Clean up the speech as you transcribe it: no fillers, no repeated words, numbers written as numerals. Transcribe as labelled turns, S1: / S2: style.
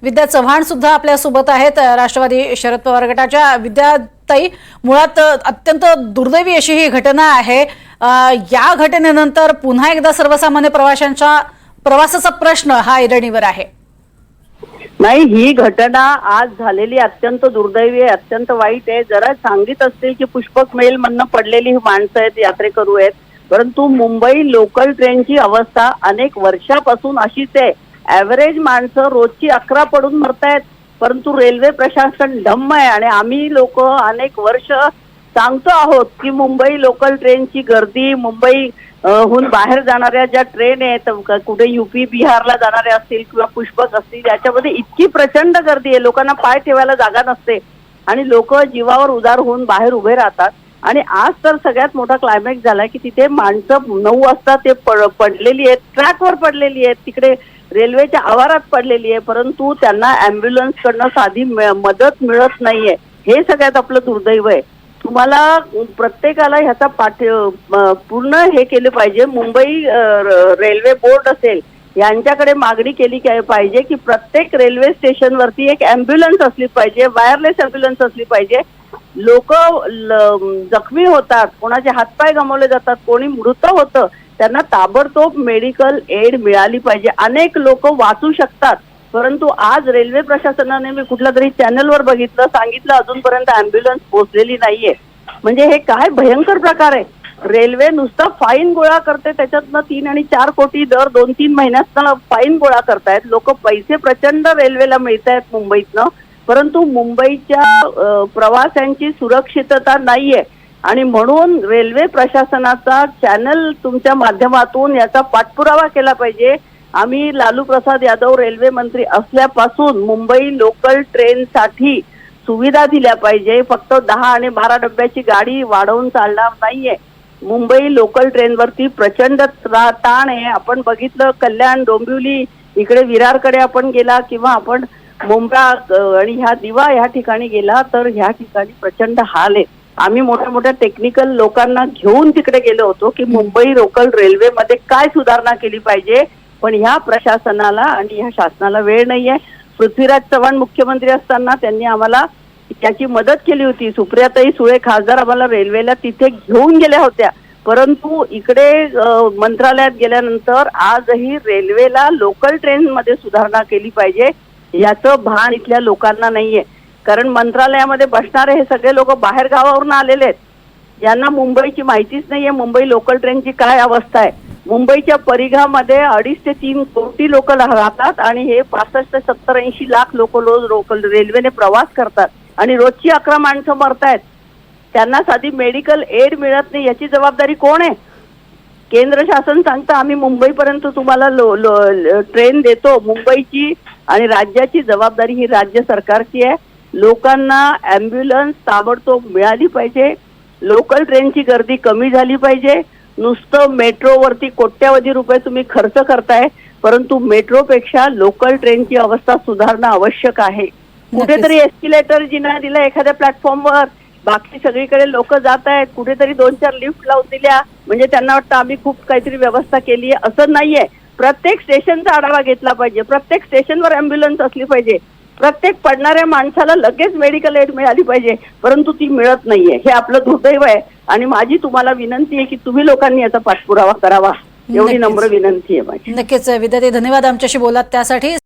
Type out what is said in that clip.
S1: विद्या चव्हाण सुद्धा आपल्या सोबत आहेत। राष्ट्रवादी शरद पवार गटाच्या विद्याताई, मुळात अत्यंत दुर्दैवी अशी ही घटना आहे। या घटनेनंतर पुन्हा एकदा सर्वसामान्य प्रवाशांच्या प्रवासाचा प्रश्न हा ऐरणीवर आहे।
S2: नाही, ही घटना आज झालेली अत्यंत दुर्दैवी आहे, अत्यंत वाईट आहे। जरा सांगित असतील की पुष्पक मेल मधनं पडलेली ही माणसं आहेत, यात्रेकरू आहेत, परंतु मुंबई लोकल ट्रेनची अवस्था अनेक वर्षापासून अशीच आहे। ॲव्हरेज माणसं रोजची 11 पडून मरतायत, परंतु रेल्वे प्रशासन ढम्म आहे। आणि आम्ही लोक अनेक वर्ष सांगतो आहोत की मुंबई लोकल ट्रेनची गर्दी, मुंबई हून बाहेर जाणाऱ्या ज्या ट्रेन आहेत, कुठे यूपी बिहारला जाणाऱ्या असतील किंवा पुष्पक असतील, याच्यामध्ये इतकी प्रचंड गर्दी आहे, लोकांना पाय ठेवायला जागा नसते आणि लोक जीवावर उदार होऊन बाहेर उभे राहतात। आणि आज तर सगळ्यात मोठा क्लायमॅक्स झालाय की तिथे माणसं 9 वाजता ते पडलेली आहेत, ट्रॅकवर पडलेली आहेत, तिकडे रेल्वेच्या आवारात पडलेली आहे, परंतु त्यांना ॲम्ब्युलन्स कडनं साधी मदत मिळत नाहीये। हे सगळ्यात आपलं दुर्दैव आहे। तुम्हाला प्रत्येकाला ह्याचा पूर्ण हे केले पाहिजे। मुंबई रेल्वे बोर्ड असेल, यांच्याकडे मागणी केली पाहिजे की प्रत्येक रेल्वे स्टेशनवरती एक ॲम्ब्युलन्स असली पाहिजे, वायरलेस ॲम्ब्युलन्स असली पाहिजे। लोक जखमी होतात, कोणाचे हातपाय गमावले जातात, कोणी मृत होतं, त्यांना ताबडतोब मेडिकल एड मिळाली पाहिजे। अनेक लोक वाचू शकतात, परंतु आज रेल्वे प्रशासनाने, मी कुठल्या तरी चॅनलवर बघितलं, सांगितलं अजूनपर्यंत ॲम्ब्युलन्स पोहोचलेली नाहीये। म्हणजे हे काय भयंकर प्रकार आहे। रेल्वे नुसतं फाईन गोळा करते, त्याच्यातनं 3 आणि 4 कोटी दर 2-3 महिन्यातनं फाईन गोळा करतायत लोक। पैसे प्रचंड रेल्वेला मिळतायत मुंबईतनं, परंतु मुंबईच्या प्रवाशांची सुरक्षितता नाहीये। आणि म्हणून रेल्वे प्रशासनाचा चॅनल तुमच्या माध्यमातून याचा पाठपुरावा केला पाहिजे। आम्ही लालू प्रसाद यादव रेल्वे मंत्री असल्यापासून मुंबई लोकल ट्रेनसाठी सुविधा दिल्या पाहिजे। फक्त 10 आणि 12 डब्याची गाडी वाढवून चालणार नाहीये। मुंबई लोकल ट्रेनवरती प्रचंड ताण आहे। आपण बघितलं, कल्याण, डोंबिवली, इकडे विरारकडे आपण गेला किंवा आपण मुंब्रा आणि ह्या दिवा ह्या ठिकाणी गेला तर ह्या ठिकाणी प्रचंड हाल आहे। आम्ही मोठ्या मोठ्या टेक्निकल लोकांना घेऊन तिकडे गेलो होतो की मुंबई लोकल रेल्वेमध्ये काय सुधारणा केली पाहिजे, पण ह्या प्रशासनाला आणि ह्या शासनाला वेळ नाहीये। पृथ्वीराज चव्हाण मुख्यमंत्री असताना त्यांनी आम्हाला त्याची मदत केली होती। सुप्रियाताई सुळे खासदार आम्हाला रेल्वेला तिथे घेऊन गेल्या होत्या, परंतु इकडे मंत्रालयात गेल्यानंतर आजही रेल्वेला लोकल ट्रेनमध्ये सुधारणा केली पाहिजे याचं भान इथल्या लोकांना नाहीये। कारण मंत्रालयामध्ये बसणारे हे सगळे लोक बाहेर गावावरून आलेले आहेत, यांना मुंबईची माहितीच नाहीये, मुंबई लोकल ट्रेनची काय अवस्था आहे। मुंबईच्या परिघामध्ये 2.5 ते 3 कोटी लोक राहतात आणि हे 65 ते 70-80 लाख लोक रोज लोकल रेल्वेने प्रवास करतात आणि रोजची 11 माणसं मरतायत। त्यांना साधी मेडिकल एड मिळत नाही, याची जबाबदारी कोण आहे? केंद्र शासन सांगतं आम्ही मुंबईपर्यंत तुम्हाला ट्रेन देतो मुंबईची, आणि राज्याची जबाबदारी ही राज्य सरकारची आहे। लोकांना ॲम्ब्युलन्स ताबडतोब मिळाली पाहिजे, लोकल ट्रेनची गर्दी कमी झाली पाहिजे। नुसतं मेट्रोवरती कोट्यावधी रुपये तुम्ही खर्च करताय, परंतु मेट्रोपेक्षा लोकल ट्रेनची अवस्था सुधारणं आवश्यक आहे। कुठेतरी एस्किलेटर जिना दिला एखाद्या प्लॅटफॉर्मवर, बाकी सगळीकडे लोक जात आहेत, कुठेतरी 2-4 लिफ्ट लावून दिल्या म्हणजे त्यांना वाटतं आम्ही खूप काहीतरी व्यवस्था केली आहे, असं नाहीये। प्रत्येक स्टेशनचा आढावा घेतला पाहिजे, प्रत्येक स्टेशनवर ॲम्ब्युलन्स असली पाहिजे, प्रत्येक पडणाऱ्या माणसाला लगेच मेडिकल एड मिळाली पाहिजे, परंतु ती मिळत नाहीये। हे आपलं दुर्दैव आहे आणि माझी तुम्हाला विनंती आहे की तुम्ही लोकांनी याचा पाठपुरावा करावा, एवढी नम्र विनंती आहे माझी।
S1: नक्कीच विद्याताई, धन्यवाद आमच्याशी बोलात त्यासाठी।